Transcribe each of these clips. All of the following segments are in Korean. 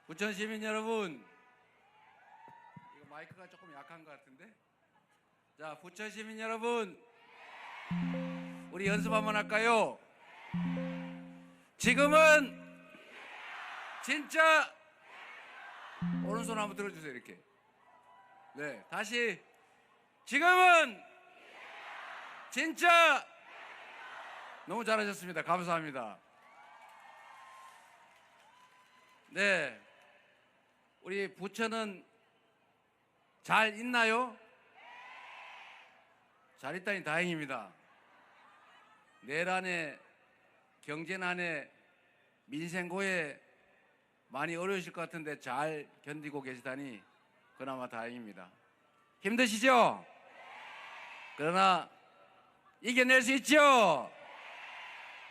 부천 시민 여러분, 이거 마이크가 조금 약한 것 같은데? 자, 부천 시민 여러분, 우리 연습 한번 할까요? 지금은 진짜 오른손 한번 들어주세요. 이렇게. 네, 다시. 지금은 진짜 너무 잘하셨습니다. 감사합니다. 네, 우리 부천은 잘 있나요? 잘 있다니 다행입니다. 내란에, 경제난에, 민생고에 많이 어려우실 것 같은데 잘 견디고 계시다니 그나마 다행입니다. 힘드시죠? 그러나 이겨낼 수 있죠?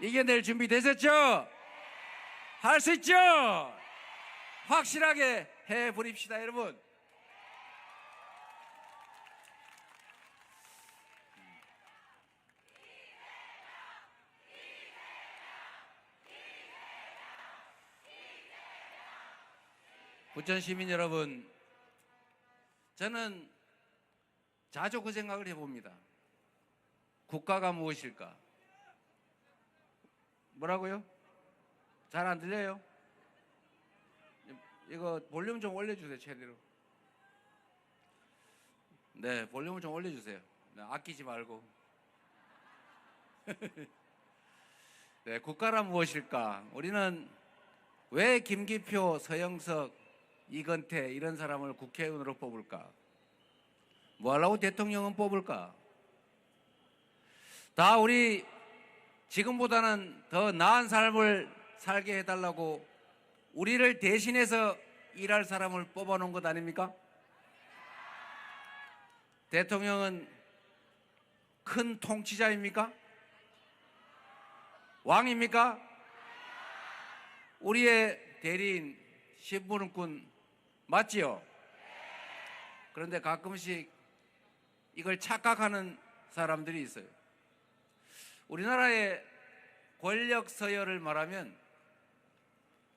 이겨낼 준비 되셨죠? 할 수 있죠? 확실하게 해버립시다, 여러분. 부천 시민 여러분, 저는 자주 그 생각을 해봅니다. 국가가 무엇일까? 뭐라고요? 잘 안 들려요? 이거 볼륨 좀 올려주세요, 최대로. 네, 볼륨을 좀 올려주세요. 네, 아끼지 말고. 네, 국가란 무엇일까? 우리는 왜 김기표, 서영석, 이건태 이런 사람을 국회의원으로 뽑을까? 뭐 하려고 대통령은 뽑을까? 다 우리 지금보다는 더 나은 삶을 살게 해달라고 우리를 대신해서 일할 사람을 뽑아놓은 것 아닙니까? 대통령은 큰 통치자입니까? 왕입니까? 우리의 대리인, 심부름꾼 맞지요? 그런데 가끔씩 이걸 착각하는 사람들이 있어요. 우리나라의 권력 서열을 말하면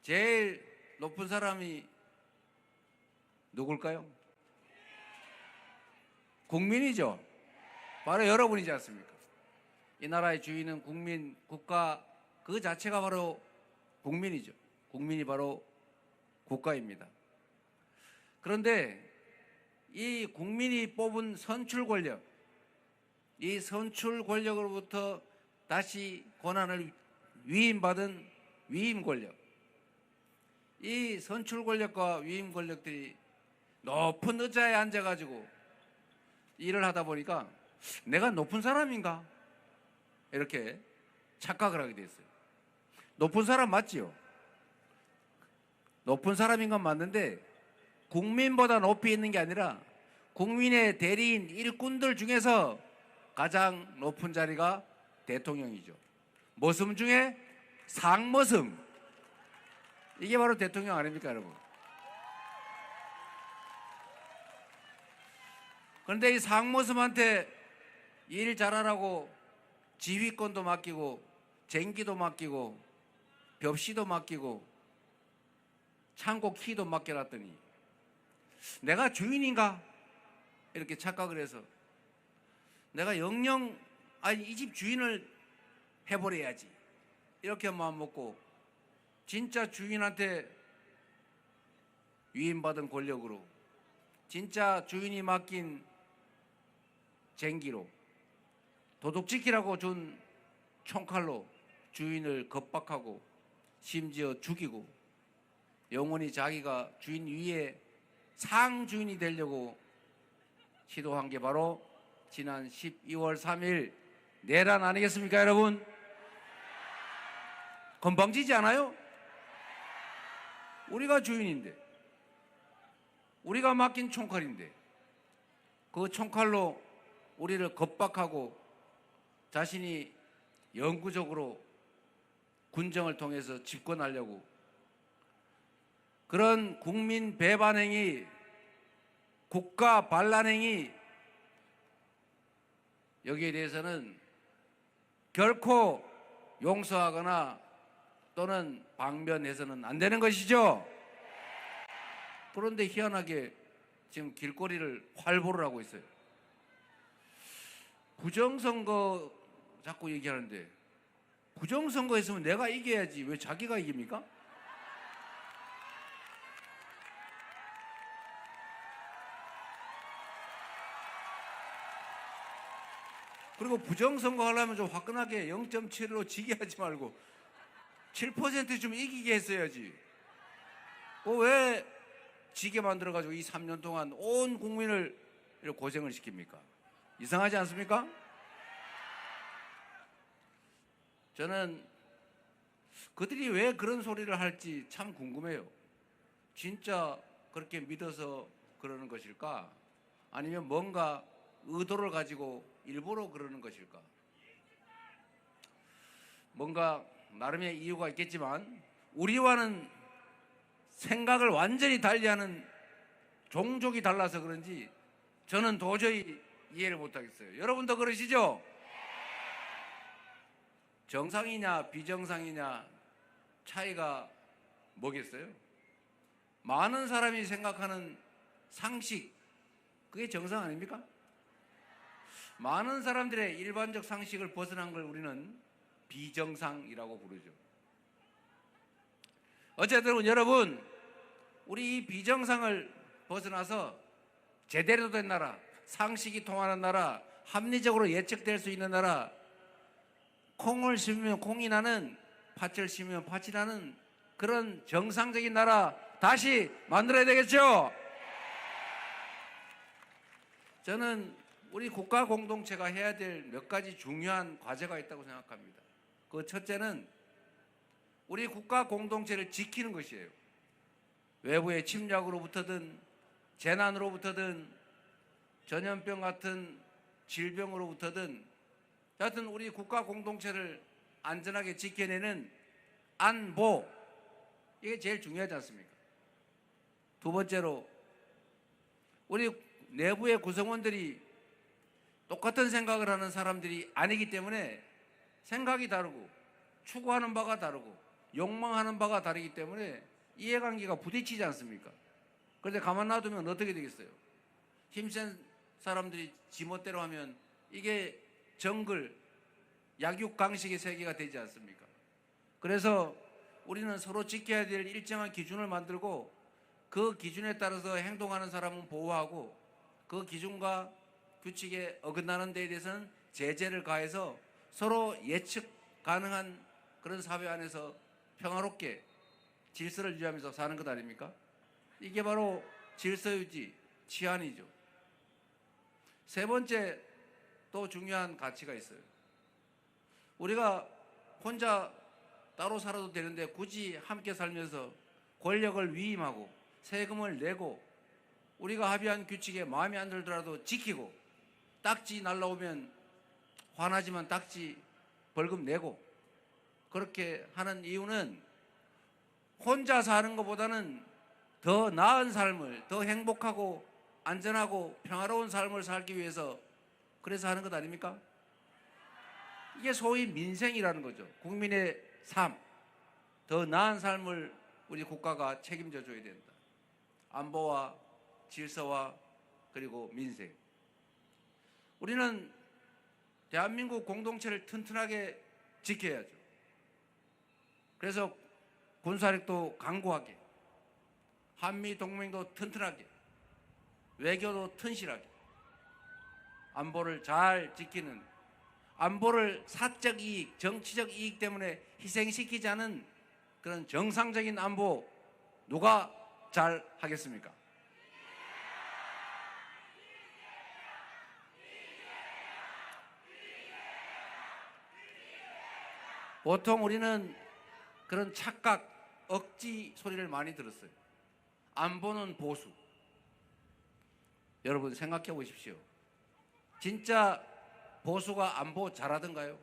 제일 높은 사람이 누굴까요? 국민이죠. 바로 여러분이지 않습니까? 이 나라의 주인은 국민, 국가 그 자체가 바로 국민이죠. 국민이 바로 국가입니다. 그런데 이 국민이 뽑은 선출 권력, 이 선출 권력으로부터 다시 권한을 위임받은 위임 권력, 이 선출 권력과 위임 권력들이 높은 의자에 앉아가지고 일을 하다 보니까 내가 높은 사람인가? 이렇게 착각을 하게 됐어요. 높은 사람 맞지요? 높은 사람인 건 맞는데 국민보다 높이 있는 게 아니라 국민의 대리인 일꾼들 중에서 가장 높은 자리가 대통령이죠. 머슴 중에 상머슴. 이게 바로 대통령 아닙니까, 여러분? 그런데 이 상머슴한테 일 잘하라고 지휘권도 맡기고 쟁기도 맡기고 벽시도 맡기고 창고 키도 맡겨놨더니 내가 주인인가? 이렇게 착각을 해서 내가 영영 이 집 주인을 해버려야지 이렇게 마음 먹고 진짜 주인한테 위임받은 권력으로 진짜 주인이 맡긴 쟁기로 도둑 지키라고 준 총칼로 주인을 겁박하고 심지어 죽이고 영원히 자기가 주인 위에 상주인이 되려고 시도한 게 바로 지난 12월 3일 내란 아니겠습니까, 여러분? 건방지지 않아요? 우리가 주인인데, 우리가 맡긴 총칼인데 그 총칼로 우리를 겁박하고 자신이 영구적으로 군정을 통해서 집권하려고 그런 국민 배반행위, 국가 반란행위 여기에 대해서는 결코 용서하거나 또는 방면해서는 안 되는 것이죠. 그런데 희한하게 지금 길거리를 활보를 하고 있어요. 부정선거 자꾸 얘기하는데, 부정선거 했으면 내가 이겨야지 왜 자기가 이깁니까? 그리고 부정선거 하려면 좀 화끈하게 0.7로 지게 하지 말고 7% 좀 이기게 했어야지. 왜 지게 만들어가지고 이 3년 동안 온 국민을 이렇게 고생을 시킵니까? 이상하지 않습니까? 저는 그들이 왜 그런 소리를 할지 참 궁금해요. 진짜 그렇게 믿어서 그러는 것일까? 아니면 뭔가 의도를 가지고 일부러 그러는 것일까? 뭔가 나름의 이유가 있겠지만 우리와는 생각을 완전히 달리하는 종족이 달라서 그런지 저는 도저히 이해를 못하겠어요. 여러분도 그러시죠? 정상이냐 비정상이냐 차이가 뭐겠어요? 많은 사람이 생각하는 상식, 그게 정상 아닙니까? 많은 사람들의 일반적 상식을 벗어난 걸 우리는 비정상이라고 부르죠. 어쨌든 여러분, 우리 이 비정상을 벗어나서 제대로 된 나라, 상식이 통하는 나라, 합리적으로 예측될 수 있는 나라, 콩을 심으면 콩이 나는, 팥을 심으면 팥이 나는 그런 정상적인 나라 다시 만들어야 되겠죠? 저는 우리 국가 공동체가 해야 될 몇 가지 중요한 과제가 있다고 생각합니다. 그 첫째는 우리 국가 공동체를 지키는 것이에요. 외부의 침략으로부터든 재난으로부터든 전염병 같은 질병으로부터든 하여튼 우리 국가 공동체를 안전하게 지켜내는 안보, 이게 제일 중요하지 않습니까? 두 번째로 우리 내부의 구성원들이 똑같은 생각을 하는 사람들이 아니기 때문에 생각이 다르고 추구하는 바가 다르고 욕망하는 바가 다르기 때문에 이해관계가 부딪히지 않습니까? 그런데 가만 놔두면 어떻게 되겠어요? 힘센 사람들이 지멋대로 하면 이게 정글, 약육강식의 세계가 되지 않습니까? 그래서 우리는 서로 지켜야 될 일정한 기준을 만들고 그 기준에 따라서 행동하는 사람은 보호하고 그 기준과 규칙에 어긋나는 데에 대해서는 제재를 가해서 서로 예측 가능한 그런 사회 안에서 평화롭게 질서를 유지하면서 사는 것 아닙니까? 이게 바로 질서유지, 치안이죠. 세 번째 또 중요한 가치가 있어요. 우리가 혼자 따로 살아도 되는데 굳이 함께 살면서 권력을 위임하고 세금을 내고 우리가 합의한 규칙에 마음에 안 들더라도 지키고 딱지 날라오면 화나지만 딱지 벌금 내고 그렇게 하는 이유는 혼자 사는 것보다는 더 나은 삶을, 더 행복하고 안전하고 평화로운 삶을 살기 위해서 그래서 하는 것 아닙니까? 이게 소위 민생이라는 거죠. 국민의 삶, 더 나은 삶을 우리 국가가 책임져 줘야 된다. 안보와 질서와 그리고 민생. 우리는 대한민국 공동체를 튼튼하게 지켜야죠. 그래서 군사력도 강고하게, 한미 동맹도 튼튼하게, 외교도 튼실하게, 안보를 잘 지키는, 안보를 사적 이익, 정치적 이익 때문에 희생시키지 않은 그런 정상적인 안보 누가 잘 하겠습니까? 보통 우리는 그런 착각, 억지 소리를 많이 들었어요. 안보는 보수. 여러분 생각해 보십시오. 진짜 보수가 안보 잘하던가요?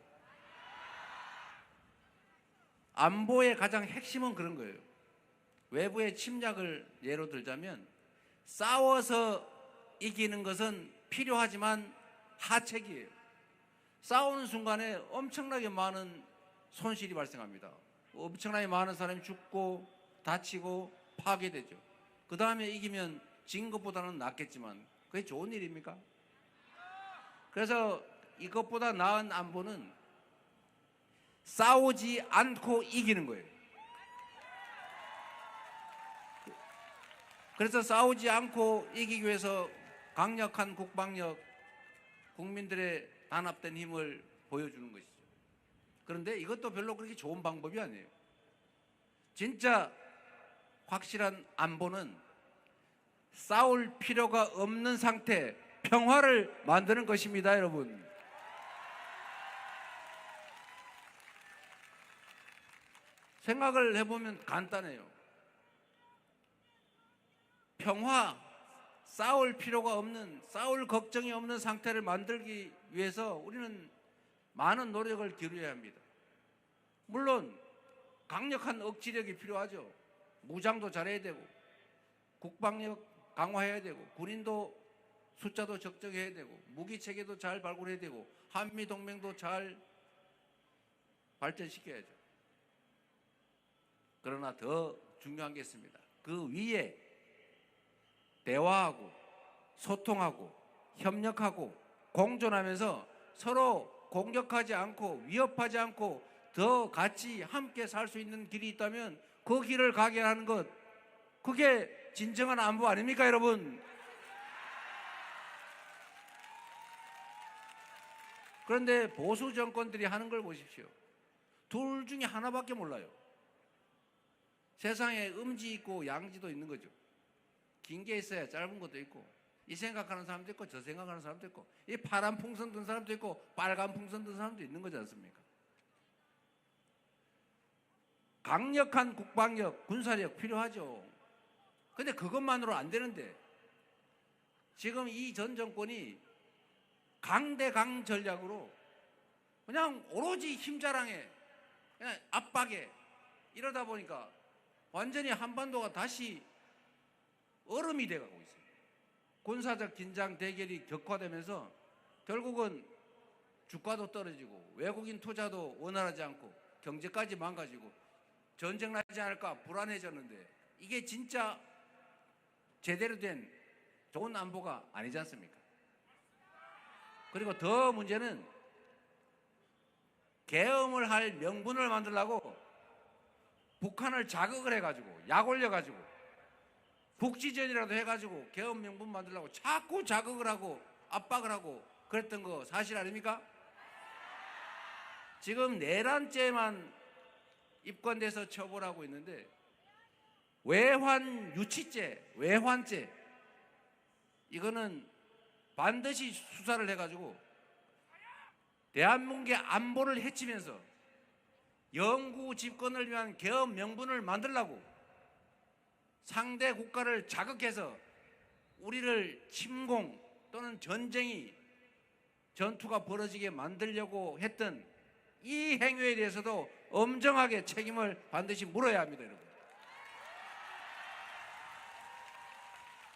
안보의 가장 핵심은 그런 거예요. 외부의 침략을 예로 들자면 싸워서 이기는 것은 필요하지만 하책이에요. 싸우는 순간에 엄청나게 많은 손실이 발생합니다. 엄청나게 많은 사람이 죽고 다치고 파괴되죠. 그 다음에 이기면 진 것보다는 낫겠지만 그게 좋은 일입니까? 그래서 이것보다 나은 안보는 싸우지 않고 이기는 거예요. 그래서 싸우지 않고 이기기 위해서 강력한 국방력, 국민들의 단합된 힘을 보여주는 것이죠. 그런데 이것도 별로 그렇게 좋은 방법이 아니에요. 진짜 확실한 안보는 싸울 필요가 없는 상태, 평화를 만드는 것입니다, 여러분. 생각을 해보면 간단해요. 평화, 싸울 필요가 없는, 싸울 걱정이 없는 상태를 만들기 위해서 우리는 많은 노력을 기울여야 합니다. 물론 강력한 억지력이 필요하죠. 무장도 잘해야 되고 국방력 강화해야 되고 군인도 숫자도 적정해야 되고 무기체계도 잘 발굴해야 되고 한미동맹도 잘 발전시켜야죠. 그러나 더 중요한 게 있습니다. 그 위에 대화하고 소통하고 협력하고 공존하면서 서로 공격하지 않고 위협하지 않고 더 같이 함께 살 수 있는 길이 있다면 그 길을 가게 하는 것, 그게 진정한 안보 아닙니까, 여러분? 그런데 보수 정권들이 하는 걸 보십시오. 둘 중에 하나밖에 몰라요. 세상에 음지 있고 양지도 있는 거죠. 긴 게 있어야 짧은 것도 있고, 이 생각하는 사람도 있고 저 생각하는 사람도 있고, 이 파란 풍선 든 사람도 있고 빨간 풍선 든 사람도 있는 거지 않습니까? 강력한 국방력, 군사력 필요하죠. 근데 그것만으로 안 되는데 지금 이 전 정권이 강대강 전략으로 그냥 오로지 힘자랑에 그냥 압박에 이러다 보니까 완전히 한반도가 다시 얼음이 돼가고 있어요. 군사적 긴장 대결이 격화되면서 결국은 주가도 떨어지고 외국인 투자도 원활하지 않고 경제까지 망가지고 전쟁 나지 않을까 불안해졌는데 이게 진짜 제대로 된 좋은 안보가 아니지 않습니까? 그리고 더 문제는 계엄을 할 명분을 만들려고 북한을 자극을 해가지고 약 올려가지고 국지전이라도 해가지고 계엄 명분 만들려고 자꾸 자극을 하고 압박을 하고 그랬던 거 사실 아닙니까? 지금 내란죄만 입건돼서 처벌하고 있는데 외환 유치죄, 외환죄 이거는 반드시 수사를 해가지고 대한민국의 안보를 해치면서 영구 집권을 위한 계엄 명분을 만들려고 상대 국가를 자극해서 우리를 침공 또는 전투가 벌어지게 만들려고 했던 이 행위에 대해서도 엄정하게 책임을 반드시 물어야 합니다, 여러분.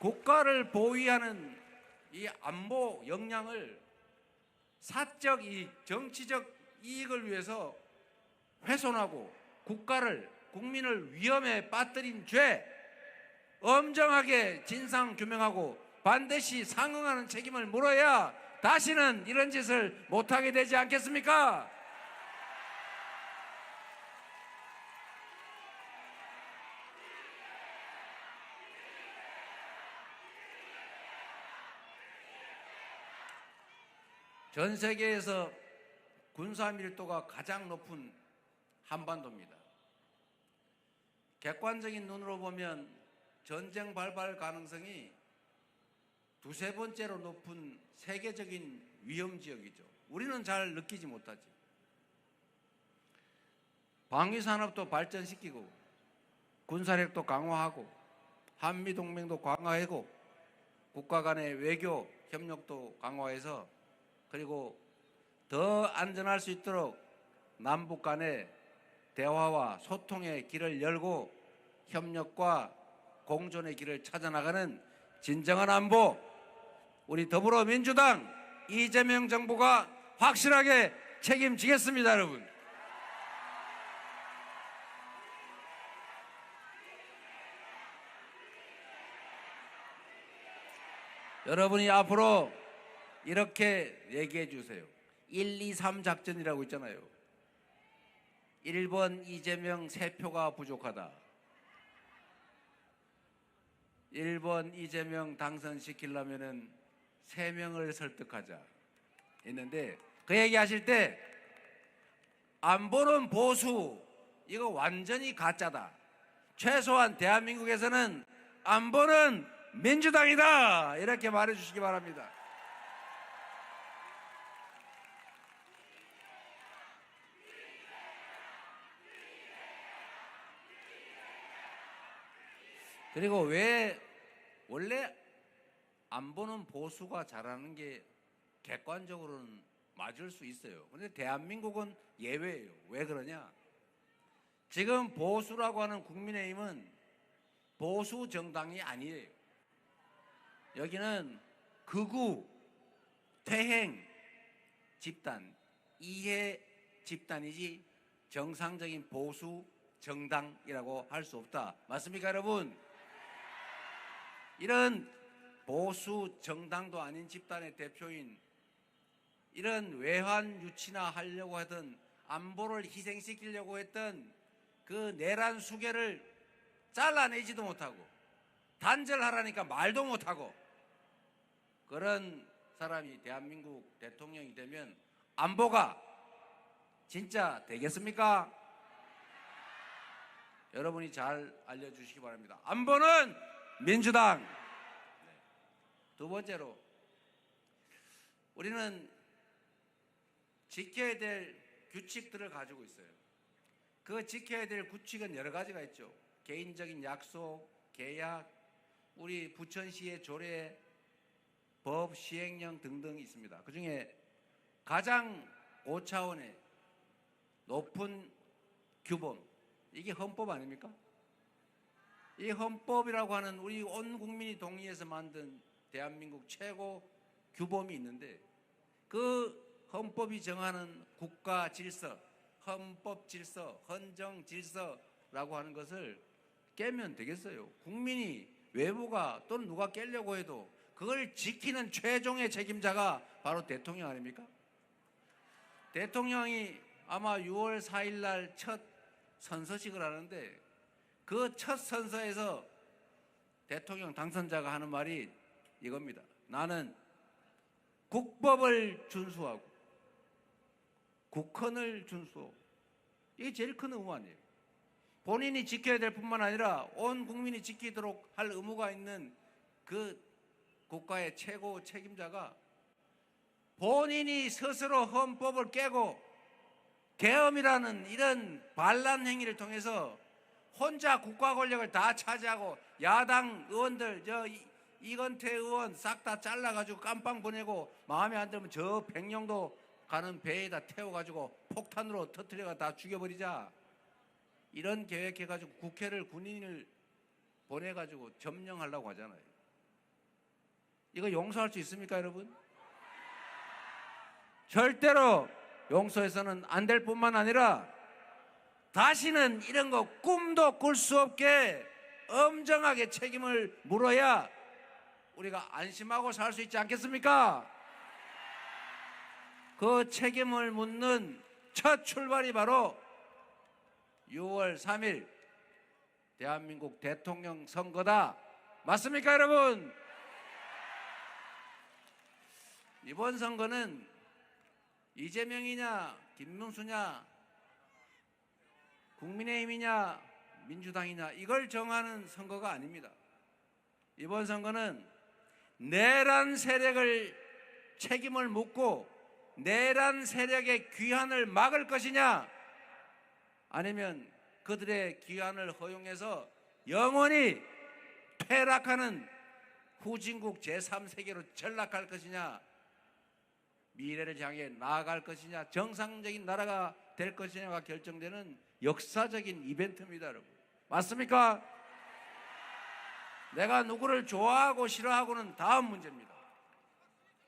국가를 보위하는 이 안보 역량을 사적 이익, 정치적 이익을 위해서 훼손하고 국민을 위험에 빠뜨린 죄 엄정하게 진상 규명하고 반드시 상응하는 책임을 물어야 다시는 이런 짓을 못하게 되지 않겠습니까? 전 세계에서 군사 밀도가 가장 높은 한반도입니다. 객관적인 눈으로 보면 전쟁 발발 가능성이 두세 번째로 높은 세계적인 위험 지역이죠. 우리는 잘 느끼지 못하지. 방위산업도 발전시키고 군사력도 강화하고 한미동맹도 강화하고 국가 간의 외교 협력도 강화해서 그리고 더 안전할 수 있도록 남북 간의 대화와 소통의 길을 열고 협력과 공존의 길을 찾아나가는 진정한 안보, 우리 더불어민주당 이재명 정부가 확실하게 책임지겠습니다, 여러분. 여러분이 앞으로 이렇게 얘기해 주세요. 1, 2, 3 작전이라고 있잖아요. 1번 이재명 3표가 부족하다. 1번 이재명 당선시키려면은 3명을 설득하자 했는데, 그 얘기 하실 때 안보는 보수, 이거 완전히 가짜다. 최소한 대한민국에서는 안보는 민주당이다, 이렇게 말해 주시기 바랍니다. 그리고 왜 원래 안보는 보수가 잘하는 게 객관적으로는 맞을 수 있어요. 그런데 대한민국은 예외예요. 왜 그러냐? 지금 보수라고 하는 국민의힘은 보수 정당이 아니에요. 여기는 극우, 퇴행 집단, 이해 집단이지 정상적인 보수 정당이라고 할 수 없다. 맞습니까, 여러분? 이런 보수 정당도 아닌 집단의 대표인, 이런 외환 유치나 하려고 하던, 안보를 희생시키려고 했던 그 내란 수계를 잘라내지도 못하고 단절하라니까 말도 못하고, 그런 사람이 대한민국 대통령이 되면 안보가 진짜 되겠습니까? 여러분이 잘 알려주시기 바랍니다. 안보는 민주당. 두 번째로, 우리는 지켜야 될 규칙들을 가지고 있어요. 그 지켜야 될 규칙은 여러 가지가 있죠. 개인적인 약속, 계약, 우리 부천시의 조례, 법 시행령 등등 있습니다. 그 중에 가장 고차원의 높은 규범, 이게 헌법 아닙니까? 이 헌법이라고 하는 우리 온 국민이 동의해서 만든 대한민국 최고 규범이 있는데, 그 헌법이 정하는 국가 질서, 헌법 질서, 헌정 질서라고 하는 것을 깨면 되겠어요? 국민이, 외부가 또는 누가 깨려고 해도 그걸 지키는 최종의 책임자가 바로 대통령 아닙니까? 대통령이 아마 6월 4일 날 첫 선서식을 하는데, 그 첫 선서에서 대통령 당선자가 하는 말이 이겁니다. 나는 국법을 준수하고 국헌을 준수하고. 이게 제일 큰 의무 아니에요. 본인이 지켜야 될 뿐만 아니라 온 국민이 지키도록 할 의무가 있는 그 국가의 최고 책임자가 본인이 스스로 헌법을 깨고 계엄이라는 이런 반란 행위를 통해서 혼자 국가 권력을 다 차지하고, 야당 의원들, 이건태 의원 싹 다 잘라가지고 깜빵 보내고, 마음에 안 들면 저 백령도 가는 배에다 태워가지고 폭탄으로 터뜨려가 다 죽여버리자, 이런 계획해가지고 국회를, 군인을 보내가지고 점령하려고 하잖아요. 이거 용서할 수 있습니까, 여러분? 절대로 용서해서는 안 될 뿐만 아니라 다시는 이런 거 꿈도 꿀 수 없게 엄정하게 책임을 물어야 우리가 안심하고 살 수 있지 않겠습니까? 그 책임을 묻는 첫 출발이 바로 6월 3일 대한민국 대통령 선거다. 맞습니까, 여러분? 이번 선거는 이재명이냐 김문수냐 국민의힘이냐 민주당이냐 이걸 정하는 선거가 아닙니다. 이번 선거는 내란 세력을 책임을 묻고 내란 세력의 귀환을 막을 것이냐, 아니면 그들의 귀환을 허용해서 영원히 퇴락하는 후진국 제3세계로 전락할 것이냐, 미래를 향해 나아갈 것이냐, 정상적인 나라가 될 것이냐가 결정되는 역사적인 이벤트입니다, 여러분. 맞습니까? 내가 누구를 좋아하고 싫어하고는 다음 문제입니다.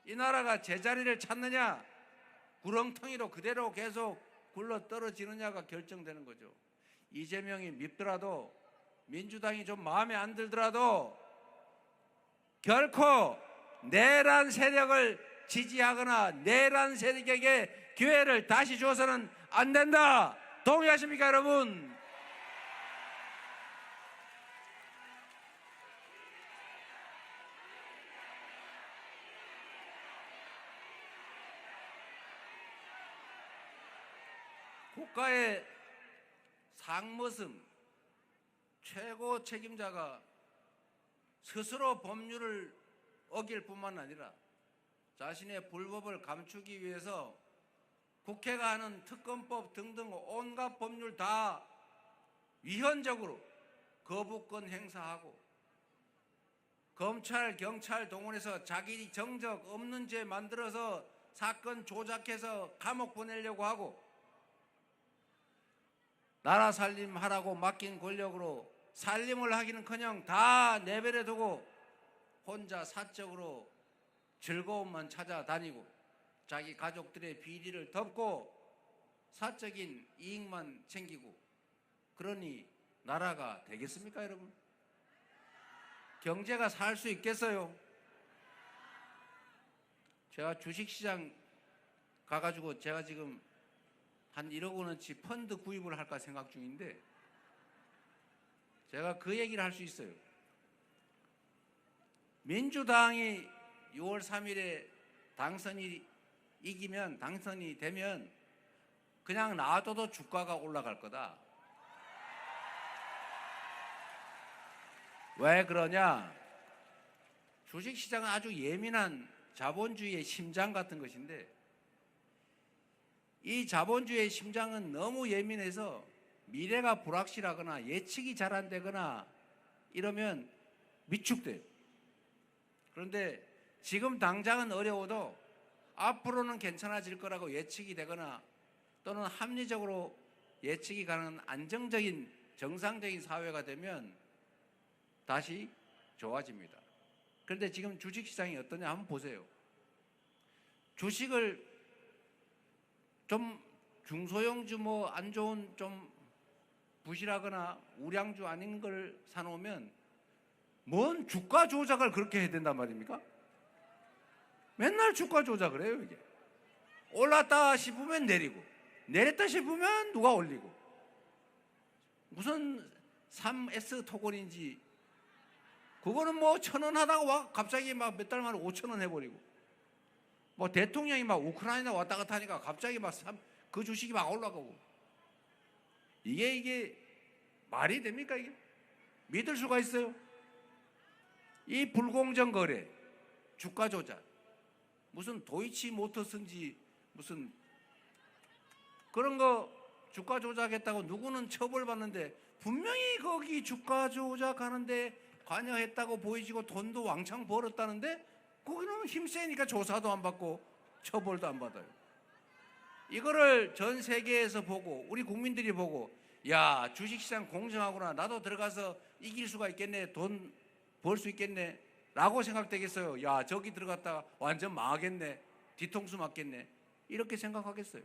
이 나라가 제자리를 찾느냐, 구렁텅이로 그대로 계속 굴러 떨어지느냐가 결정되는 거죠. 이재명이 밉더라도, 민주당이 좀 마음에 안 들더라도 결코 내란 세력을 지지하거나 내란 세력에게 기회를 다시 줘서는 안 된다. 동의하십니까, 여러분? 국가의 상머슴 최고 책임자가 스스로 법률을 어길 뿐만 아니라 자신의 불법을 감추기 위해서 국회가 하는 특검법 등등 온갖 법률 다 위헌적으로 거부권 행사하고 검찰, 경찰 동원해서 자기 정적 없는 죄 만들어서 사건 조작해서 감옥 보내려고 하고 나라 살림하라고 맡긴 권력으로 살림을 하기는커녕 다 내버려 두고 혼자 사적으로 즐거움만 찾아다니고 자기 가족들의 비리를 덮고 사적인 이익만 챙기고 그러니 나라가 되겠습니까, 여러분? 경제가 살 수 있겠어요? 제가 주식시장 가가지고 제가 지금 한 1억 원어치 펀드 구입을 할까 생각 중인데 제가 그 얘기를 할 수 있어요. 민주당이 6월 3일에 당선이 되면 그냥 놔둬도 주가가 올라갈 거다. 왜 그러냐? 주식시장은 아주 예민한 자본주의의 심장 같은 것인데 이 자본주의의 심장은 너무 예민해서 미래가 불확실하거나 예측이 잘 안 되거나 이러면 위축돼요. 그런데 지금 당장은 어려워도 앞으로는 괜찮아질 거라고 예측이 되거나 또는 합리적으로 예측이 가능한 안정적인 정상적인 사회가 되면 다시 좋아집니다. 그런데 지금 주식시장이 어떠냐 한번 보세요. 주식을 좀 중소형주 뭐 안 좋은 좀 부실하거나 우량주 아닌 걸 사놓으면 뭔 주가 조작을 그렇게 해야 된단 말입니까? 맨날 주가 조작을 해요. 이게 올랐다 싶으면 내리고 내렸다 싶으면 누가 올리고 무슨 3S 토건인지 그거는 뭐 1,000원 하다가 갑자기 막 몇 달 만에 5,000원 해버리고 뭐 대통령이 막 우크라이나 왔다 갔다 하니까 갑자기 막 그 주식이 막 올라가고 이게 말이 됩니까? 이게 믿을 수가 있어요? 이 불공정 거래, 주가 조작, 무슨 도이치모터스인지 무슨 그런 거 주가 조작했다고 누구는 처벌받는데 분명히 거기 주가 조작하는데 관여했다고 보이지고 돈도 왕창 벌었다는데 거기는 힘세니까 조사도 안 받고 처벌도 안 받아요. 이거를 전 세계에서 보고 우리 국민들이 보고 야 주식시장 공정하구나 나도 들어가서 이길 수가 있겠네 돈 벌 수 있겠네 라고 생각되겠어요? 야 저기 들어갔다가 완전 망하겠네 뒤통수 맞겠네 이렇게 생각하겠어요?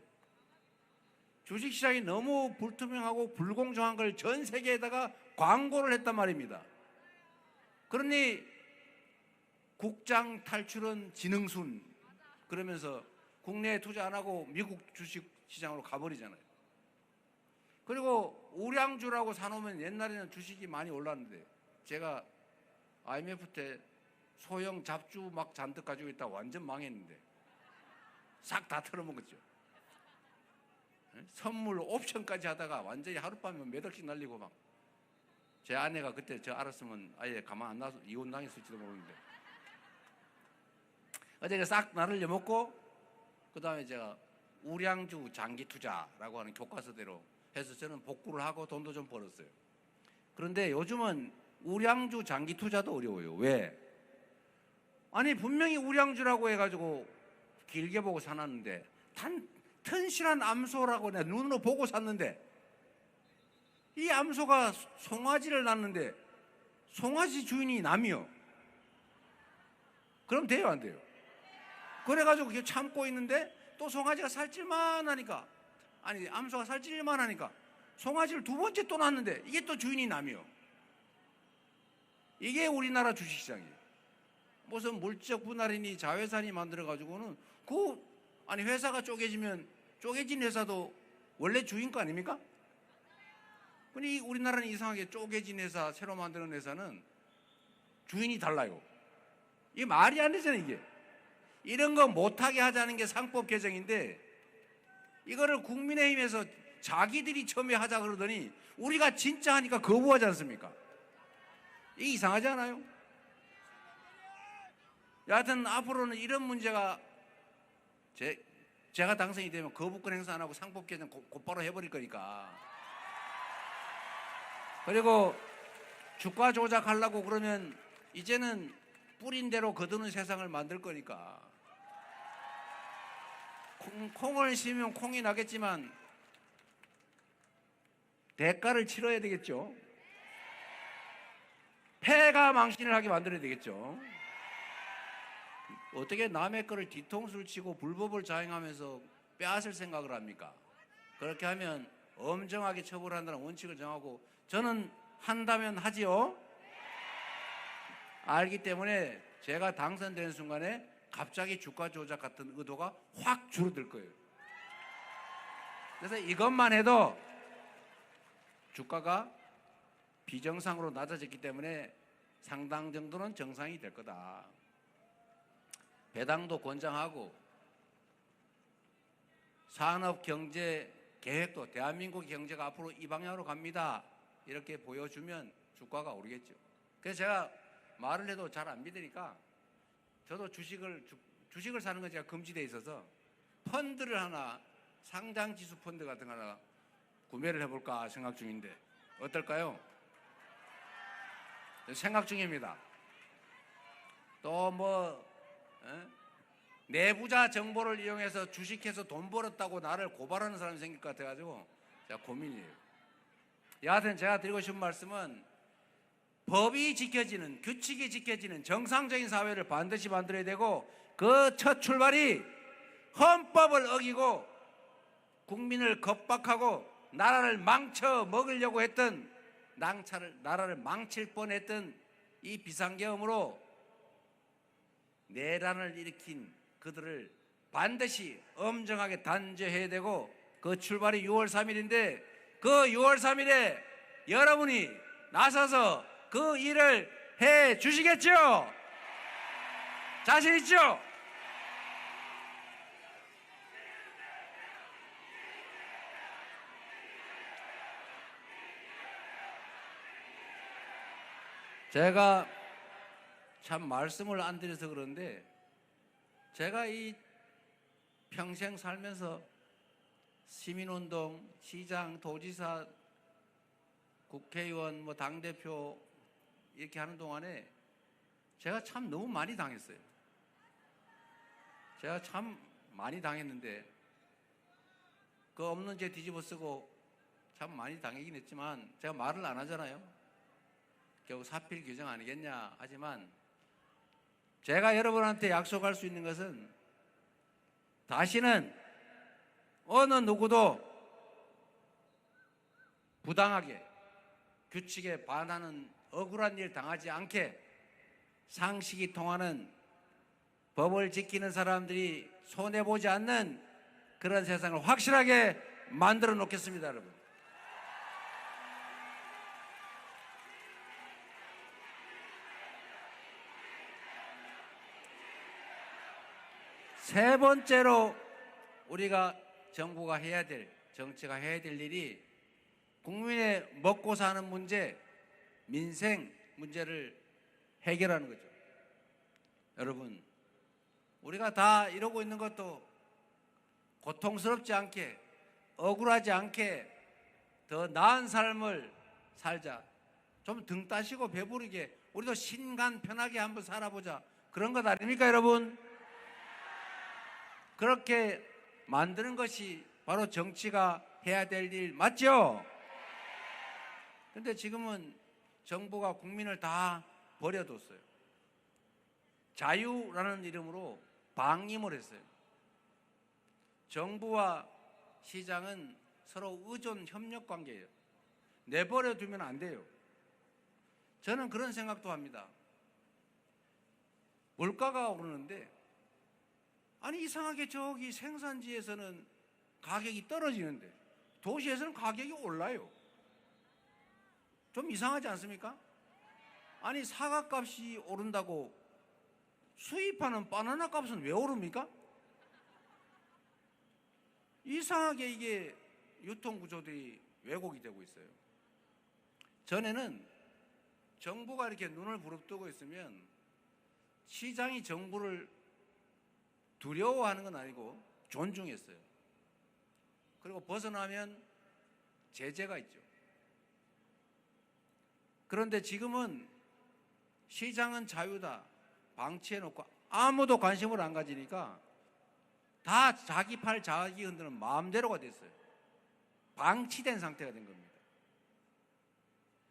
주식시장이 너무 불투명하고 불공정한 걸 전 세계에다가 광고를 했단 말입니다. 그러니 국장 탈출은 지능순 그러면서 국내에 투자 안 하고 미국 주식시장으로 가버리잖아요. 그리고 우량주라고 사놓으면 옛날에는 주식이 많이 올랐는데 제가 IMF 때 소형 잡주 막 잔뜩 가지고 있다가 완전 망했는데 싹 다 털어먹었죠. 선물 옵션까지 하다가 완전히 하룻밤에 몇 억씩 날리고 막 제 아내가 그때 저 알았으면 아예 가만 안 놔서 이혼당했을지도 모르는데 어제 싹 나를 먹고 그 다음에 제가 우량주 장기 투자라고 하는 교과서대로 해서 저는 복구를 하고 돈도 좀 벌었어요. 그런데 요즘은 우량주 장기 투자도 어려워요. 왜? 아니 분명히 우량주라고 해가지고 길게 보고 사놨는데 튼실한 암소라고 내가 눈으로 보고 샀는데 이 암소가 송아지를 낳는데 송아지 주인이 남이요. 그럼 돼요 안 돼요? 그래가지고 그게 참고 있는데 또 송아지가 살찔만 하니까 아니 암소가 살찔만 하니까 송아지를 두 번째 또 낳는데 이게 또 주인이 남이요. 이게 우리나라 주식시장이에요. 무슨 물적 분할이니 자회사니 만들어 가지고는 아니 회사가 쪼개지면 쪼개진 회사도 원래 주인 거 아닙니까? 근데 우리나라는 이상하게 쪼개진 회사, 새로 만드는 회사는 주인이 달라요. 이게 말이 안 되잖아요, 이게. 이런 거 못하게 하자는 게 상법 개정인데 이거를 국민의힘에서 자기들이 처음에 하자 그러더니 우리가 진짜 하니까 거부하지 않습니까? 이게 이상하지 않아요? 여하튼 앞으로는 이런 문제가 제가 당선이 되면 거부권 행사 안 하고 상법 개정 곧바로 해버릴 거니까. 그리고 주가 조작하려고 그러면 이제는 뿌린 대로 거두는 세상을 만들 거니까. 콩을 심으면 콩이 나겠지만 대가를 치러야 되겠죠. 폐가 망신을 하게 만들어야 되겠죠. 어떻게 남의 거를 뒤통수를 치고 불법을 자행하면서 빼앗을 생각을 합니까? 그렇게 하면 엄정하게 처벌한다는 원칙을 정하고 저는 한다면 하지요. 알기 때문에 제가 당선되는 순간에 갑자기 주가 조작 같은 의도가 확 줄어들 거예요. 그래서 이것만 해도 주가가 비정상으로 낮아졌기 때문에 상당 정도는 정상이 될 거다. 배당도 권장하고 산업 경제 계획도 대한민국 경제가 앞으로 이 방향으로 갑니다. 이렇게 보여주면 주가가 오르겠죠. 그래서 제가 말을 해도 잘 안 믿으니까 저도 주식을 사는 건 제가 금지되어 있어서 펀드를 하나, 상장지수 펀드 같은 거 하나 구매를 해볼까 생각 중인데 어떨까요? 생각 중입니다. 또 내부자 정보를 이용해서 주식해서 돈 벌었다고 나를 고발하는 사람이 생길 것 같아가지고 제가 고민이에요. 여하튼 제가 드리고 싶은 말씀은 법이 지켜지는, 규칙이 지켜지는 정상적인 사회를 반드시 만들어야 되고 그 첫 출발이 헌법을 어기고 국민을 겁박하고 나라를 망쳐 먹으려고 했던 나라를 망칠 뻔했던 이 비상계엄으로 내란을 일으킨 그들을 반드시 엄정하게 단죄해야 되고 그 출발이 6월 3일인데 그 6월 3일에 여러분이 나서서 그 일을 해 주시겠죠? 자신 있죠? 제가 참 말씀을 안 드려서 그런데 제가 이 평생 살면서 시민운동, 시장, 도지사, 국회의원, 당대표 이렇게 하는 동안에 제가 참 너무 많이 당했어요. 제가 참 많이 당했는데 그 없는 죄 뒤집어 쓰고 참 많이 당하긴 했지만 제가 말을 안 하잖아요. 결국 사필 규정 아니겠냐 하지만 제가 여러분한테 약속할 수 있는 것은 다시는 어느 누구도 부당하게 규칙에 반하는 억울한 일 당하지 않게 상식이 통하는 법을 지키는 사람들이 손해보지 않는 그런 세상을 확실하게 만들어 놓겠습니다, 여러분. 세 번째로 우리가 정부가 해야 될, 정치가 해야 될 일이 국민의 먹고 사는 문제, 민생 문제를 해결하는 거죠. 여러분, 우리가 다 이러고 있는 것도 고통스럽지 않게, 억울하지 않게 더 나은 삶을 살자. 좀 등 따시고 배부르게 우리도 신간 편하게 한번 살아보자. 그런 것 아닙니까, 여러분? 그렇게 만드는 것이 바로 정치가 해야 될 일 맞죠? 그런데 지금은 정부가 국민을 다 버려뒀어요. 자유라는 이름으로 방임을 했어요. 정부와 시장은 서로 의존 협력 관계예요. 내버려 두면 안 돼요. 저는 그런 생각도 합니다. 물가가 오르는데, 아니 이상하게 저기 생산지에서는 가격이 떨어지는데 도시에서는 가격이 올라요. 좀 이상하지 않습니까? 아니 사과값이 오른다고 수입하는 바나나 값은 왜 오릅니까? 이상하게 이게 유통구조들이 왜곡이 되고 있어요. 전에는 정부가 이렇게 눈을 부릅뜨고 있으면 시장이 정부를 두려워하는 건 아니고 존중했어요. 그리고 벗어나면 제재가 있죠. 그런데 지금은 시장은 자유다 방치해놓고 아무도 관심을 안 가지니까 다 자기 팔 자기 흔드는 마음대로가 됐어요. 방치된 상태가 된 겁니다.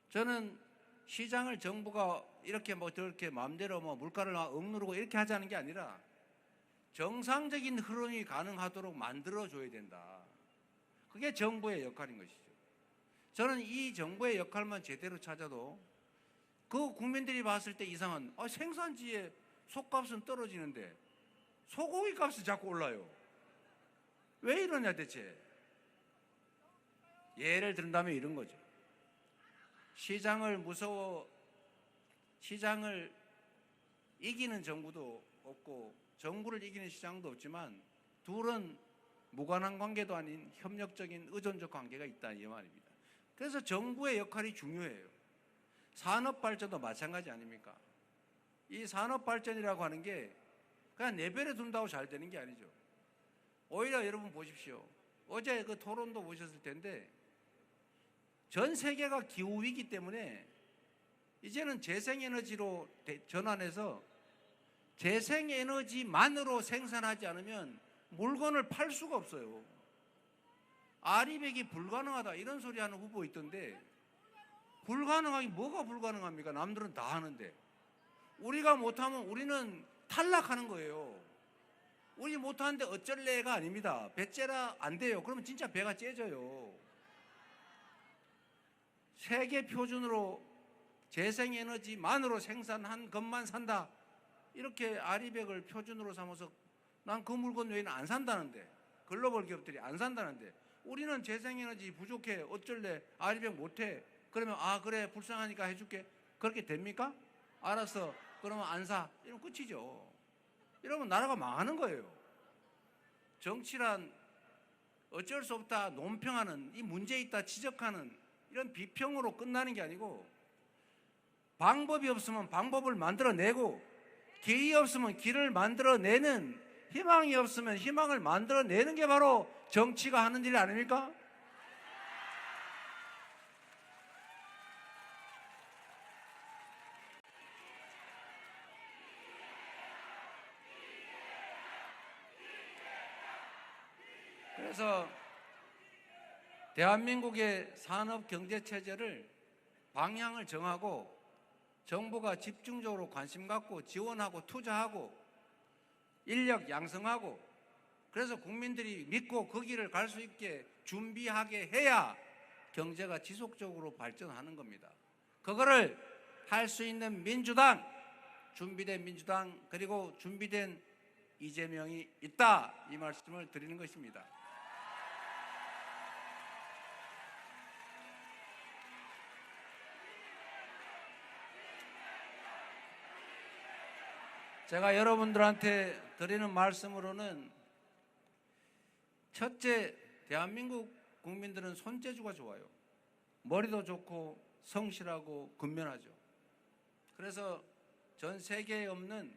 저는 시장을 정부가 이렇게 뭐 저렇게 마음대로 뭐 물가를 억누르고 이렇게 하자는 게 아니라 정상적인 흐름이 가능하도록 만들어줘야 된다. 그게 정부의 역할인 것이죠. 저는 이 정부의 역할만 제대로 찾아도 그 국민들이 봤을 때 이상한 생산지의 속값은 떨어지는데 소고기 값이 자꾸 올라요. 왜 이러냐 대체. 예를 든다면 이런 거죠. 시장을 이기는 정부도 없고 정부를 이기는 시장도 없지만 둘은 무관한 관계도 아닌 협력적인 의존적 관계가 있다 이 말입니다. 그래서 정부의 역할이 중요해요. 산업발전도 마찬가지 아닙니까? 이 산업발전이라고 하는 게 그냥 내버려 둔다고 잘 되는 게 아니죠. 오히려 여러분 보십시오. 어제 그 토론도 보셨을 텐데 전 세계가 기후위기 때문에 이제는 재생에너지로 전환해서 재생에너지만으로 생산하지 않으면 물건을 팔 수가 없어요. 아리백이 불가능하다 이런 소리 하는 후보 있던데 불가능하기 뭐가 불가능합니까? 남들은 다 하는데 우리가 못하면 우리는 탈락하는 거예요. 우리 못하는데 어쩔래가 아닙니다. 배째라 안 돼요. 그러면 진짜 배가 째져요. 세계 표준으로 재생에너지만으로 생산한 것만 산다. 이렇게 아리백을 표준으로 삼아서 난 그 물건 외에는 안 산다는데 글로벌 기업들이 안 산다는데 우리는 재생에너지 부족해 어쩔래 아리백 못해 그러면 그래 불쌍하니까 해줄게 그렇게 됩니까? 알았어 그러면 안 사 이러면 끝이죠. 이러면 나라가 망하는 거예요. 정치란 어쩔 수 없다 논평하는 이 문제 있다 지적하는 이런 비평으로 끝나는 게 아니고 방법이 없으면 방법을 만들어내고 길이 없으면 길을 만들어내는 희망이 없으면 희망을 만들어내는 게 바로 정치가 하는 일 아닙니까? 그래서 대한민국의 산업 경제 체제를 방향을 정하고 정부가 집중적으로 관심 갖고 지원하고 투자하고 인력 양성하고 그래서 국민들이 믿고 그 길을 갈 수 있게 준비하게 해야 경제가 지속적으로 발전하는 겁니다. 그거를 할 수 있는 민주당, 준비된 민주당 그리고 준비된 이재명이 있다 이 말씀을 드리는 것입니다. 제가 여러분들한테 드리는 말씀으로는 첫째, 대한민국 국민들은 손재주가 좋아요. 머리도 좋고 성실하고 근면하죠. 그래서 전 세계에 없는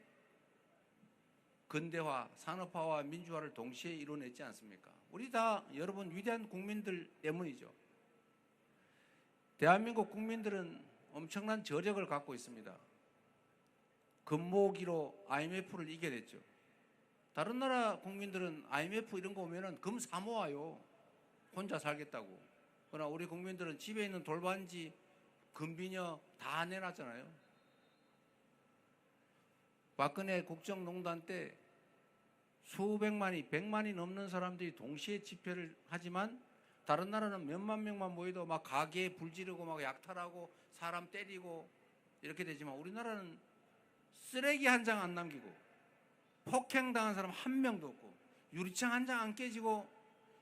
근대화, 산업화와 민주화를 동시에 이뤄냈지 않습니까? 우리 다 여러분 위대한 국민들 때문이죠. 대한민국 국민들은 엄청난 저력을 갖고 있습니다. 금모으기로 IMF를 이겨냈죠. 다른 나라 국민들은 IMF 이런 거 오면은 금 사 모아요. 혼자 살겠다고. 그러나 우리 국민들은 집에 있는 돌반지, 금비녀 다 내놨잖아요. 박근혜 국정농단 때 수백만이, 100만이 넘는 사람들이 동시에 집회를 하지만 다른 나라는 몇만 명만 모여도 막 가게에 불 지르고 막 약탈하고 사람 때리고 이렇게 되지만 우리나라는 쓰레기 한 장 안 남기고 폭행당한 사람 한 명도 없고 유리창 한 장 안 깨지고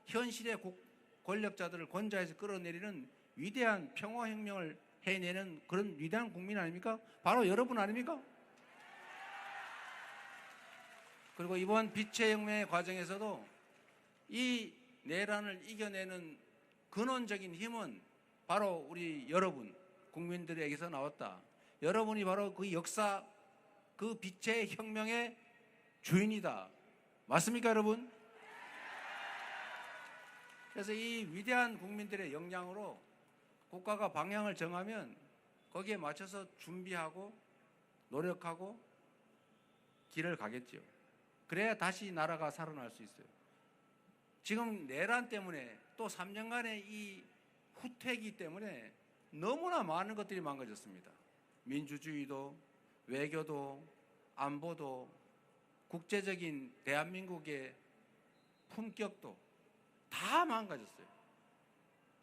현실의 권력자들을 권좌에서 끌어내리는 위대한 평화혁명을 해내는 그런 위대한 국민 아닙니까? 바로 여러분 아닙니까? 그리고 이번 빛의 혁명의 과정에서도 이 내란을 이겨내는 근원적인 힘은 바로 우리 여러분 국민들에게서 나왔다. 여러분이 바로 그 역사, 그 빛의 혁명의 주인이다. 맞습니까, 여러분? 그래서 이 위대한 국민들의 역량으로 국가가 방향을 정하면 거기에 맞춰서 준비하고 노력하고 길을 가겠죠. 그래야 다시 나라가 살아날 수 있어요. 지금 내란 때문에 또 3년간의 이 후퇴기 때문에 너무나 많은 것들이 망가졌습니다. 민주주의도, 외교도, 안보도, 국제적인 대한민국의 품격도 다 망가졌어요.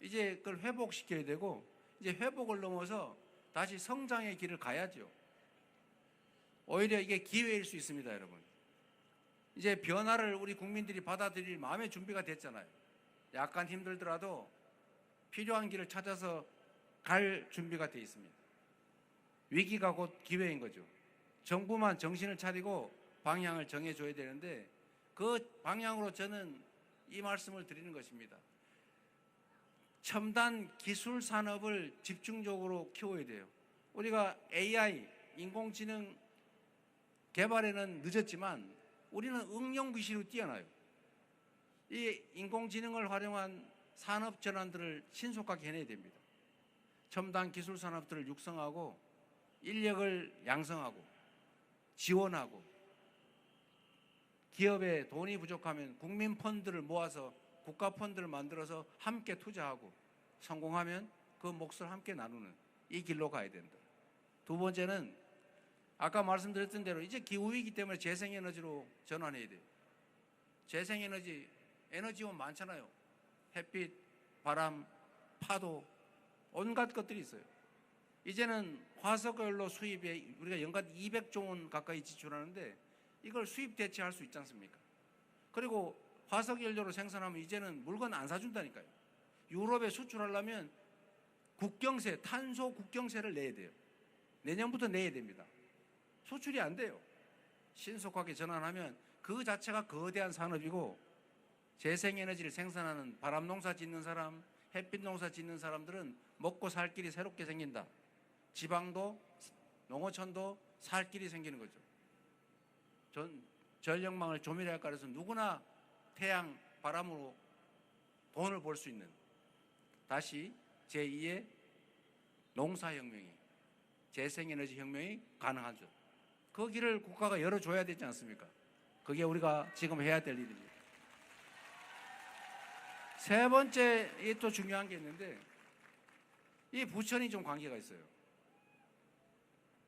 이제 그걸 회복시켜야 되고, 이제 회복을 넘어서 다시 성장의 길을 가야죠. 오히려 이게 기회일 수 있습니다, 여러분. 이제 변화를 우리 국민들이 받아들일 마음의 준비가 됐잖아요. 약간 힘들더라도 필요한 길을 찾아서 갈 준비가 되어 있습니다. 위기가 곧 기회인 거죠. 정부만 정신을 차리고 방향을 정해줘야 되는데 그 방향으로 저는 이 말씀을 드리는 것입니다. 첨단 기술 산업을 집중적으로 키워야 돼요. 우리가 AI, 인공지능 개발에는 늦었지만 우리는 응용 기술이 뛰어나요. 이 인공지능을 활용한 산업 전환들을 신속하게 해내야 됩니다. 첨단 기술 산업들을 육성하고 인력을 양성하고 지원하고 기업에 돈이 부족하면 국민 펀드를 모아서 국가 펀드를 만들어서 함께 투자하고 성공하면 그 몫을 함께 나누는 이 길로 가야 된다. 두 번째는 아까 말씀드렸던 대로 이제 기후위기 때문에 재생에너지로 전환해야 돼요. 재생에너지, 에너지원 많잖아요. 햇빛, 바람, 파도, 온갖 것들이 있어요. 이제는 화석연료 수입에 우리가 연간 200조 원 가까이 지출하는데 이걸 수입 대체할 수 있지 않습니까? 그리고 화석연료로 생산하면 이제는 물건 안 사준다니까요. 유럽에 수출하려면 국경세, 탄소 국경세를 내야 돼요. 내년부터 내야 됩니다. 수출이 안 돼요. 신속하게 전환하면 그 자체가 거대한 산업이고 재생에너지를 생산하는 바람농사 짓는 사람, 햇빛농사 짓는 사람들은 먹고 살 길이 새롭게 생긴다. 지방도 농어촌도 살 길이 생기는 거죠. 전력망을 조밀할까 해서 누구나 태양, 바람으로 돈을 벌 수 있는 다시 제2의 농사혁명이 재생에너지 혁명이 가능하죠. 그 길을 국가가 열어줘야 되지 않습니까? 그게 우리가 지금 해야 될 일입니다. 세 번째 또 중요한 게 있는데 이 부천이 좀 관계가 있어요.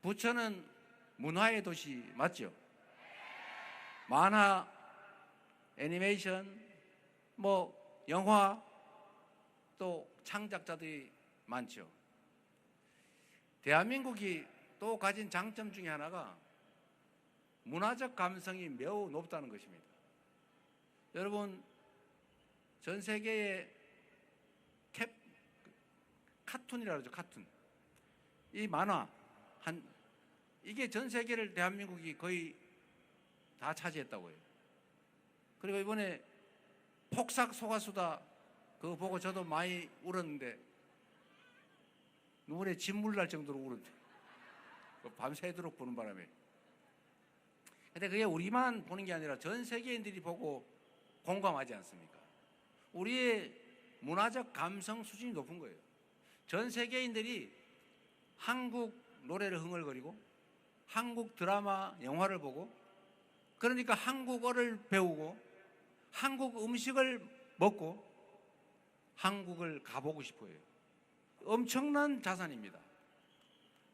부천은 문화의 도시 맞죠? 만화, 애니메이션, 영화 또 창작자들이 많죠. 대한민국이 또 가진 장점 중에 하나가 문화적 감성이 매우 높다는 것입니다. 여러분 전 세계의 카툰이라 그러죠. 카툰. 이 만화 이게 전 세계를 대한민국이 거의 다 차지했다고 해요. 그리고 이번에 폭삭 소가수다 그거 보고 저도 많이 울었는데 눈물에 진물 날 정도로 울었는데 밤새도록 보는 바람에. 근데 그게 우리만 보는 게 아니라 전 세계인들이 보고 공감하지 않습니까? 우리의 문화적 감성 수준이 높은 거예요. 전 세계인들이 한국 노래를 흥얼거리고 한국 드라마, 영화를 보고 그러니까 한국어를 배우고 한국 음식을 먹고 한국을 가보고 싶어요. 엄청난 자산입니다.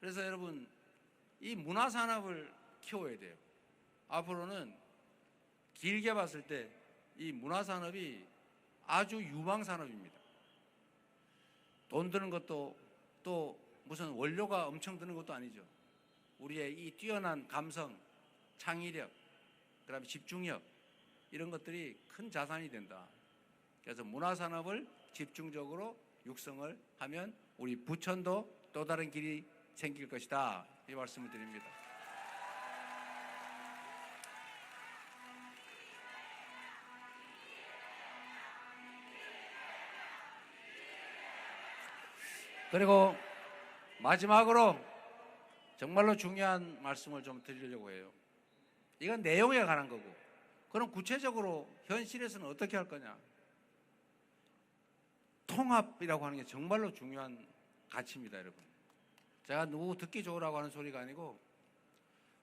그래서 여러분 이 문화산업을 키워야 돼요. 앞으로는 길게 봤을 때 이 문화산업이 아주 유망산업입니다. 돈 드는 것도 또 무슨 원료가 엄청 드는 것도 아니죠. 우리의 이 뛰어난 감성, 창의력, 그다음에 집중력 이런 것들이 큰 자산이 된다. 그래서 문화산업을 집중적으로 육성을 하면 우리 부천도 또 다른 길이 생길 것이다. 이 말씀을 드립니다. 그리고 마지막으로 정말로 중요한 말씀을 좀 드리려고 해요. 이건 내용에 관한 거고, 그럼 구체적으로 현실에서는 어떻게 할 거냐? 통합이라고 하는 게 정말로 중요한 가치입니다, 여러분. 제가 누구 듣기 좋으라고 하는 소리가 아니고,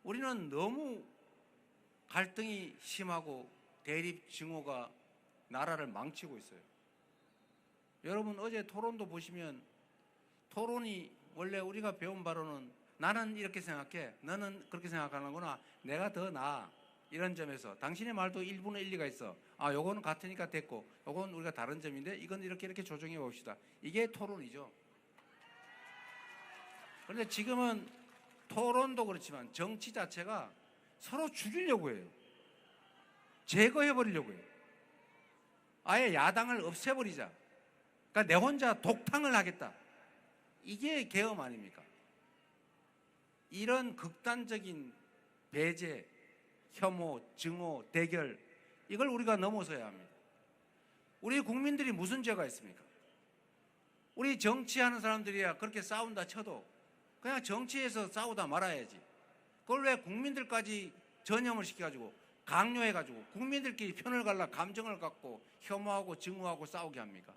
우리는 너무 갈등이 심하고 대립 증오가 나라를 망치고 있어요. 여러분 어제 토론도 보시면 토론이 원래 우리가 배운 바로는 나는 이렇게 생각해, 너는 그렇게 생각하는구나, 내가 더 나아, 이런 점에서 당신의 말도 일부는 일리가 있어, 아 요거는 같으니까 됐고 요건 우리가 다른 점인데 이건 이렇게 조정해 봅시다. 이게 토론이죠. 그런데 지금은 토론도 그렇지만 정치 자체가 서로 죽이려고 해요. 제거해 버리려고 해요. 아예 야당을 없애버리자. 그러니까 내 혼자 독탕을 하겠다. 이게 계엄 아닙니까? 이런 극단적인 배제, 혐오, 증오, 대결, 이걸 우리가 넘어서야 합니다. 우리 국민들이 무슨 죄가 있습니까? 우리 정치하는 사람들이야 그렇게 싸운다 쳐도 그냥 정치에서 싸우다 말아야지. 그걸 왜 국민들까지 전염을 시켜가지고 강요해가지고 국민들끼리 편을 갈라 감정을 갖고 혐오하고 증오하고 싸우게 합니까?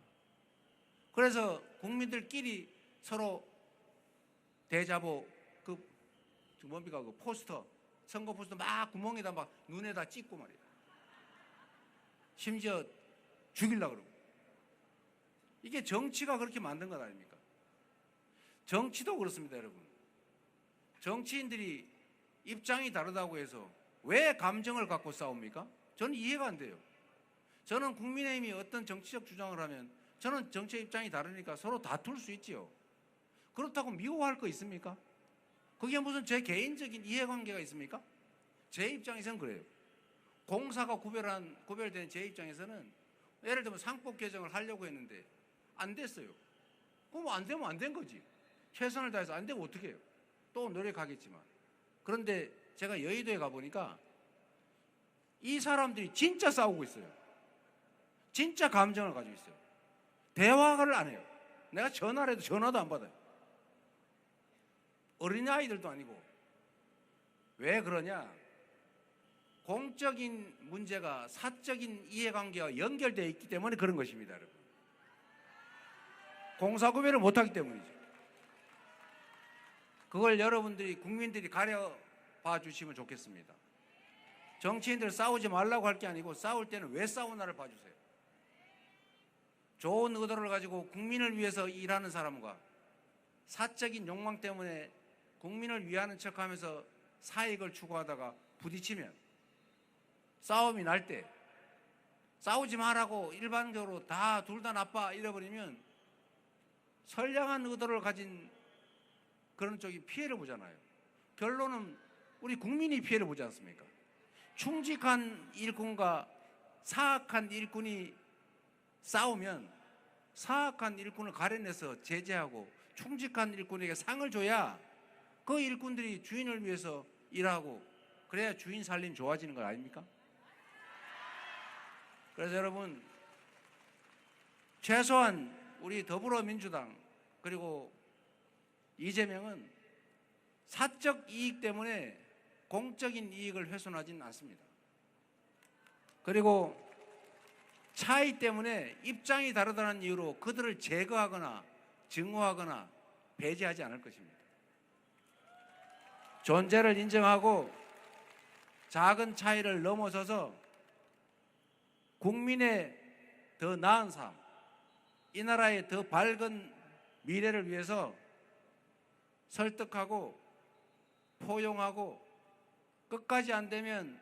그래서 국민들끼리 서로 대자보 뭡니까 그 포스터, 선거 포스터 막 구멍에다 막 눈에다 찍고 말이에요. 심지어 죽이려고 그러고. 이게 정치가 그렇게 만든 것 아닙니까? 정치도 그렇습니다, 여러분. 정치인들이 입장이 다르다고 해서 왜 감정을 갖고 싸웁니까? 저는 이해가 안 돼요. 저는 국민의힘이 어떤 정치적 주장을 하면 저는 정치의 입장이 다르니까 서로 다툴 수 있지요. 그렇다고 미워할 거 있습니까? 그게 무슨 제 개인적인 이해관계가 있습니까? 제 입장에서는 그래요. 공사가 구별된 제 입장에서는 예를 들면 상법 개정을 하려고 했는데 안 됐어요. 그럼 안 되면 안 된 거지. 최선을 다해서 안 되면 어떻게 해요? 또 노력하겠지만. 그런데 제가 여의도에 가보니까 이 사람들이 진짜 싸우고 있어요. 진짜 감정을 가지고 있어요. 대화를 안 해요. 내가 전화를 해도 전화도 안 받아요. 어린아이들도 아니고. 왜 그러냐? 공적인 문제가 사적인 이해관계와 연결되어 있기 때문에 그런 것입니다, 여러분. 공사구별을 못하기 때문이죠. 그걸 여러분들이 국민들이 가려봐 주시면 좋겠습니다. 정치인들 싸우지 말라고 할 게 아니고 싸울 때는 왜 싸우나를 봐주세요. 좋은 의도를 가지고 국민을 위해서 일하는 사람과 사적인 욕망 때문에 국민을 위하는 척하면서 사익을 추구하다가 부딪히면 싸움이 날 때 싸우지 말라고 일반적으로 둘 다 나빠 이래버리면 선량한 의도를 가진 그런 쪽이 피해를 보잖아요. 결론은 우리 국민이 피해를 보지 않습니까? 충직한 일꾼과 사악한 일꾼이 싸우면 사악한 일꾼을 가려내서 제재하고 충직한 일꾼에게 상을 줘야 그 일꾼들이 주인을 위해서 일하고 그래야 주인 살림 좋아지는 거 아닙니까? 그래서 여러분 최소한 우리 더불어민주당 그리고 이재명은 사적 이익 때문에 공적인 이익을 훼손하지는 않습니다. 그리고 차이 때문에 입장이 다르다는 이유로 그들을 제거하거나 증오하거나 배제하지 않을 것입니다. 존재를 인정하고 작은 차이를 넘어서서 국민의 더 나은 삶, 이 나라의 더 밝은 미래를 위해서 설득하고 포용하고 끝까지 안 되면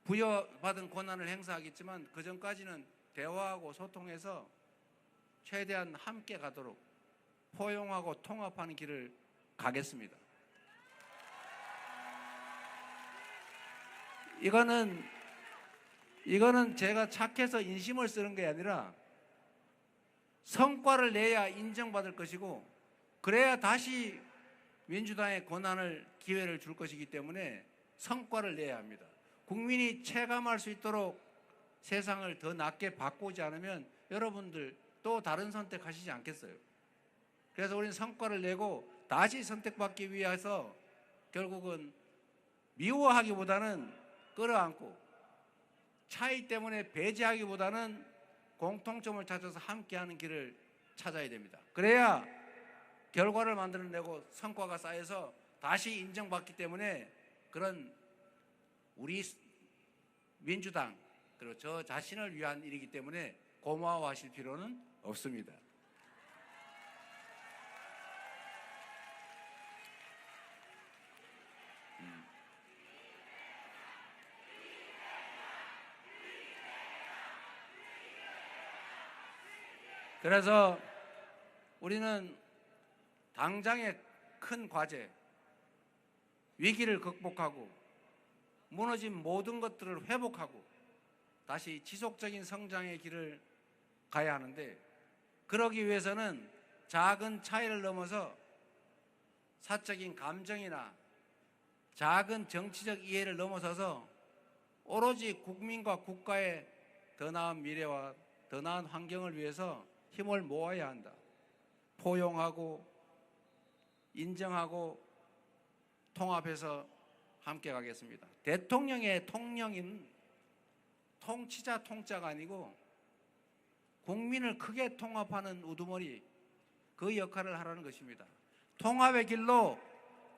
부여받은 권한을 행사하겠지만 그 전까지는 대화하고 소통해서 최대한 함께 가도록 포용하고 통합하는 길을 가겠습니다. 이거는 제가 착해서 인심을 쓰는 게 아니라 성과를 내야 인정받을 것이고, 그래야 다시 민주당의 권한을, 기회를 줄 것이기 때문에 성과를 내야 합니다. 국민이 체감할 수 있도록 세상을 더 낫게 바꾸지 않으면 여러분들 또 다른 선택하시지 않겠어요? 그래서 우리는 성과를 내고 다시 선택받기 위해서 결국은 미워하기보다는 끌어안고, 차이 때문에 배제하기보다는 공통점을 찾아서 함께하는 길을 찾아야 됩니다. 그래야 결과를 만들어내고 성과가 쌓여서 다시 인정받기 때문에, 그런 우리 민주당 그리고 저 자신을 위한 일이기 때문에 고마워하실 필요는 없습니다. 그래서 우리는 당장의 큰 과제, 위기를 극복하고 무너진 모든 것들을 회복하고 다시 지속적인 성장의 길을 가야 하는데, 그러기 위해서는 작은 차이를 넘어서 사적인 감정이나 작은 정치적 이해를 넘어서서 오로지 국민과 국가의 더 나은 미래와 더 나은 환경을 위해서 힘을 모아야 한다. 포용하고 인정하고 통합해서 함께 가겠습니다. 대통령의 통령인 통치자 통자가 아니고 국민을 크게 통합하는 우두머리, 그 역할을 하라는 것입니다. 통합의 길로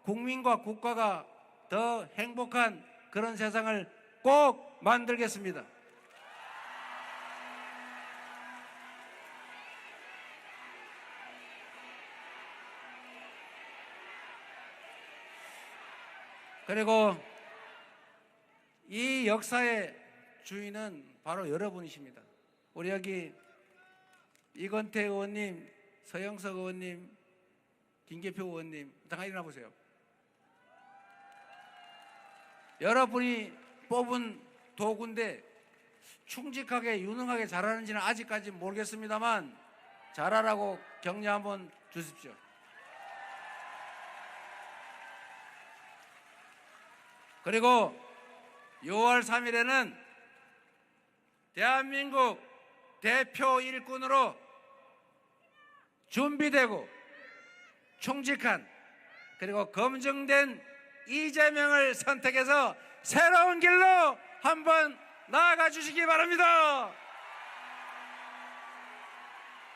국민과 국가가 더 행복한 그런 세상을 꼭 만들겠습니다. 그리고 이 역사의 주인은 바로 여러분이십니다. 우리 여기 이건태 의원님, 서영석 의원님, 김계표 의원님, 잠깐 일어나 보세요. 여러분이 뽑은 도구인데 충직하게 유능하게 잘하는지는 아직까지 모르겠습니다만 잘하라고 격려 한번 주십시오. 그리고 6월 3일에는 대한민국 대표 일꾼으로 준비되고 충직한, 그리고 검증된 이재명을 선택해서 새로운 길로 한번 나아가 주시기 바랍니다.